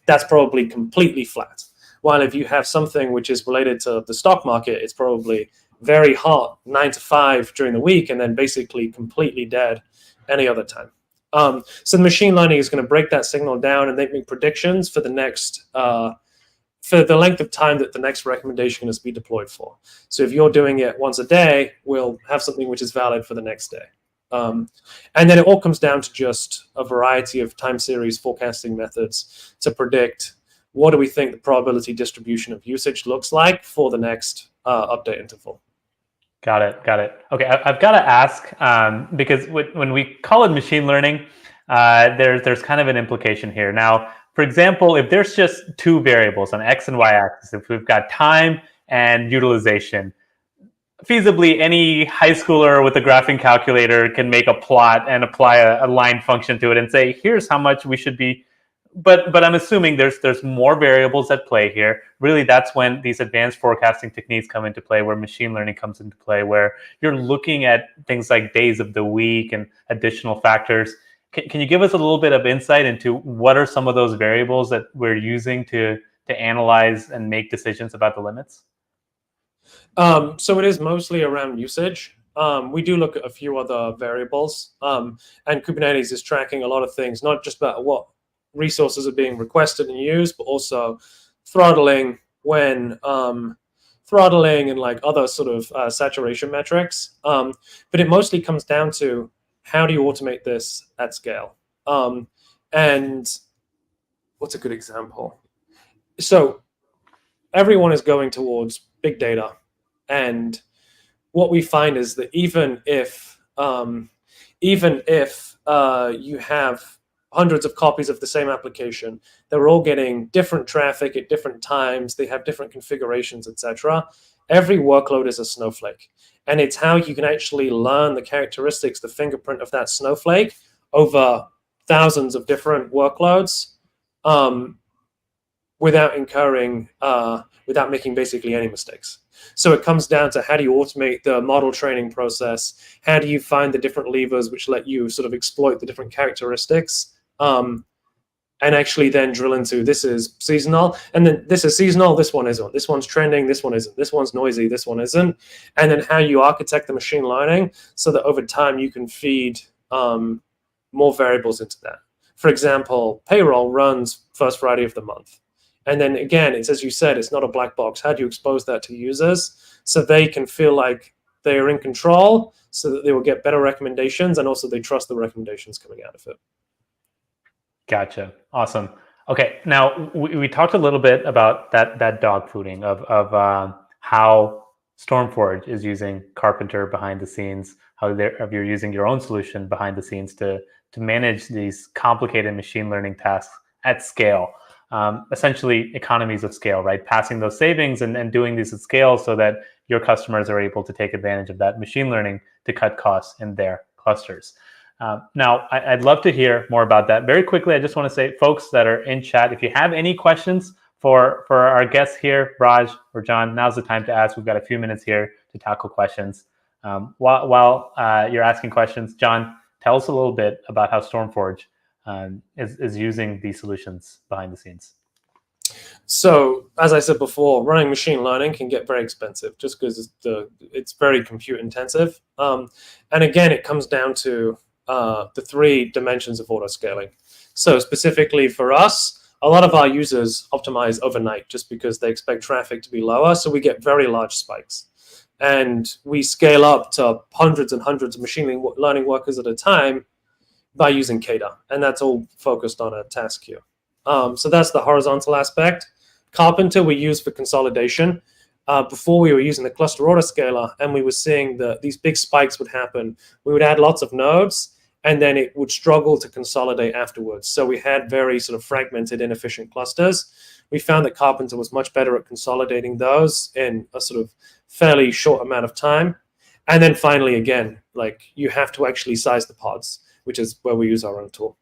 that's probably completely flat. While if you have something which is related to the stock market, it's probably very hot 9 to 5 during the week and then basically completely dead any other time. So the machine learning is going to break that signal down and make predictions for the next for the length of time that the next recommendation is to be deployed for. So if you're doing it once a day, we'll have something which is valid for the next day. And then it all comes down to just a variety of time series forecasting methods to predict what do we think the probability distribution of usage looks like for the next update interval. Got it. Okay, I've got to ask, because when we call it machine learning, there's kind of an implication here. Now, for example, if there's just 2 variables on X and Y axis, if we've got time and utilization, feasibly any high schooler with a graphing calculator can make a plot and apply a line function to it and say, here's how much we should be. But I'm assuming there's more variables at play here. Really, that's when these advanced forecasting techniques come into play, where machine learning comes into play, where you're looking at things like days of the week and additional factors. Can you give us a little bit of insight into what are some of those variables that we're using to analyze and make decisions about the limits? So it is mostly around usage. we do look at a few other variables, and Kubernetes is tracking a lot of things, not just about what resources are being requested and used, but also throttling and like other sort of saturation metrics. But it mostly comes down to how do you automate this at scale? And what's a good example? So everyone is going towards big data, and what we find is that even if you have hundreds of copies of the same application, they're all getting different traffic at different times, they have different configurations, etc. Every workload is a snowflake, and it's how you can actually learn the characteristics, the fingerprint of that snowflake over thousands of different workloads, without making basically any mistakes. So it comes down to how do you automate the model training process? How do you find the different levers which let you sort of exploit the different characteristics, and actually then drill into this is seasonal, and then this is seasonal, this one isn't, this one's trending, this one isn't, this one's noisy, this one isn't, and then how you architect the machine learning so that over time you can feed more variables into that. For example, payroll runs first Friday of the month. And then again, it's as you said, it's not a black box. How do you expose that to users so they can feel like they are in control, so that they will get better recommendations, and also they trust the recommendations coming out of it? Gotcha. Awesome. Okay. Now we talked a little bit about that dog fooding of how Stormforge is using Carpenter behind the scenes, how you're using your own solution behind the scenes to manage these complicated machine learning tasks at scale. Essentially economies of scale, right? Passing those savings and doing these at scale so that your customers are able to take advantage of that machine learning to cut costs in their clusters. Now, I'd love to hear more about that. Very quickly, I just want to say, folks that are in chat, if you have any questions for our guests here, Raj or John, now's the time to ask. We've got a few minutes here to tackle questions. While you're asking questions, John, tell us a little bit about how Stormforge is using these solutions behind the scenes. So, as I said before, running machine learning can get very expensive just because it's very compute intensive. And again, it comes down to the three dimensions of autoscaling. So specifically for us, a lot of our users optimize overnight just because they expect traffic to be lower. So we get very large spikes. And we scale up to hundreds and hundreds of machine learning workers at a time by using Kata. And that's all focused on a task queue. So that's the horizontal aspect. Carpenter we use for consolidation. Before we were using the cluster autoscaler, and we were seeing that these big spikes would happen. We would add lots of nodes, and then it would struggle to consolidate afterwards. So we had very sort of fragmented, inefficient clusters. We found that Carpenter was much better at consolidating those in a sort of fairly short amount of time. And then finally, again, like you have to actually size the pods, which is where we use our own tool.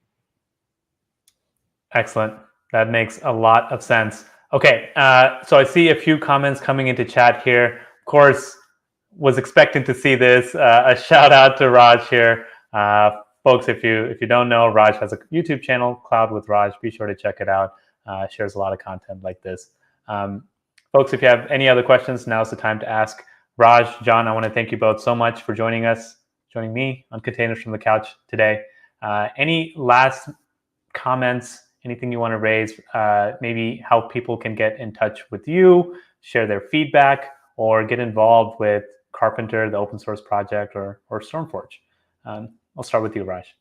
Excellent. That makes a lot of sense. Okay, so I see a few comments coming into chat here. Of course, was expecting to see this. A shout out to Raj here. Folks, if you don't know, Raj has a YouTube channel, Cloud with Raj. Be sure to check it out. Shares a lot of content like this. Folks, if you have any other questions, now's the time to ask. Raj, John, I want to thank you both so much for joining me on Containers from the Couch today. Any last comments, anything you want to raise, maybe how people can get in touch with you, share their feedback, or get involved with Carpenter, the open source project, or Stormforge? I'll start with you, Raj.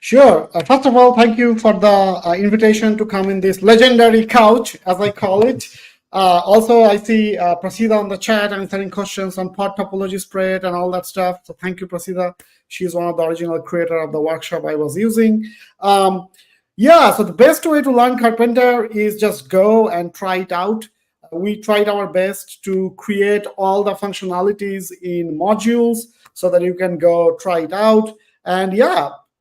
Sure. First of all, thank you for the invitation to come in this legendary couch, as I call it. Also, I see Prasida on the chat answering questions on pod topology spread and all that stuff. So thank you, Prasida. She's one of the original creator of the workshop I was using. So the best way to learn Carpenter is just go and try it out. We tried our best to create all the functionalities in modules so that you can go try it out. And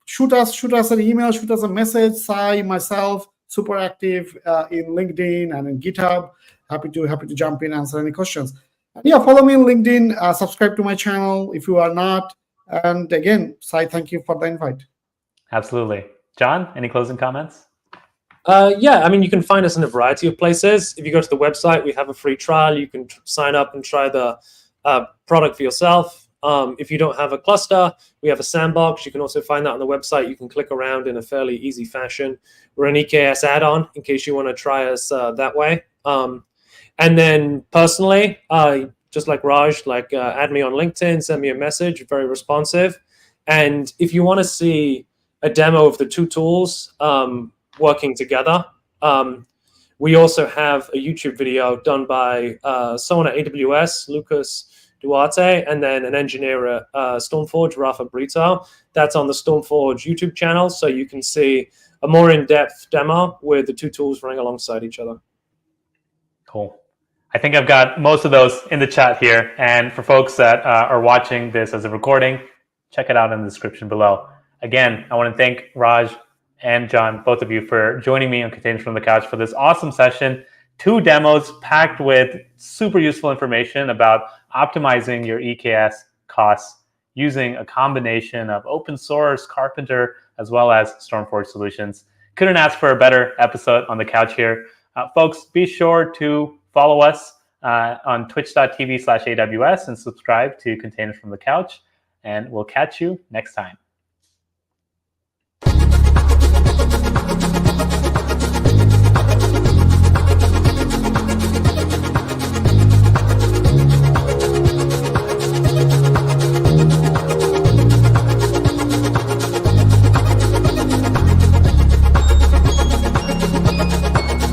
shoot us an email, shoot us a message. Sai, myself, super active in LinkedIn and in GitHub. Happy to jump in and answer any questions. And follow me on LinkedIn, subscribe to my channel if you are not. And again, Sai, thank you for the invite. Absolutely. John, any closing comments? You can find us in a variety of places. If you go to the website, we have a free trial. You can sign up and try the product for yourself. If you don't have a cluster, we have a sandbox. You can also find that on the website. You can click around in a fairly easy fashion. We're an EKS add-on in case you want to try us that way. And then personally, just like Raj, add me on LinkedIn, send me a message, very responsive. And if you want to see a demo of the two tools working together, we also have a YouTube video done by someone at AWS, Lucas Duarte, and then an engineer at Stormforge, Rafa Brito. That's on the Stormforge YouTube channel, so you can see a more in-depth demo with the two tools running alongside each other. Cool. I think I've got most of those in the chat here. And for folks that are watching this as a recording, check it out in the description below. Again, I want to thank Raj and John, both of you, for joining me on Containers from the Couch for this awesome session. 2 demos packed with super useful information about optimizing your EKS costs using a combination of open source, Carpenter, as well as Stormforge solutions. Couldn't ask for a better episode on the couch here. Folks, be sure to follow us on twitch.tv/AWS and subscribe to Containers from the Couch. And we'll catch you next time.